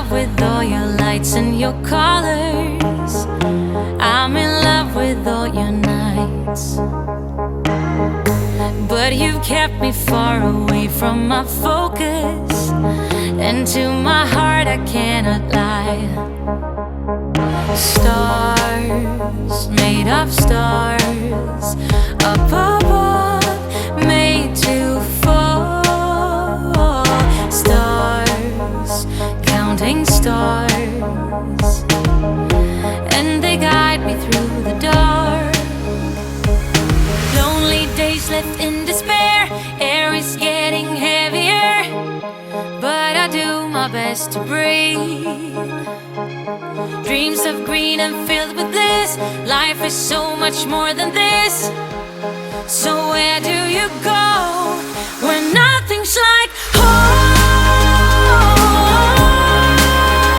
love with all your lights and your colors. I'm in love with all your nights. But you've kept me far away from my focus, and to my heart I cannot lie. Stars, made of stars, up above, made to fall. Stars, counting stars, and they guide me through the dark. Lonely days left in despair, air is getting heavier, but I do my best to breathe. Dreams of green and filled with bliss, life is so much more than this. So where do you go when nothing's like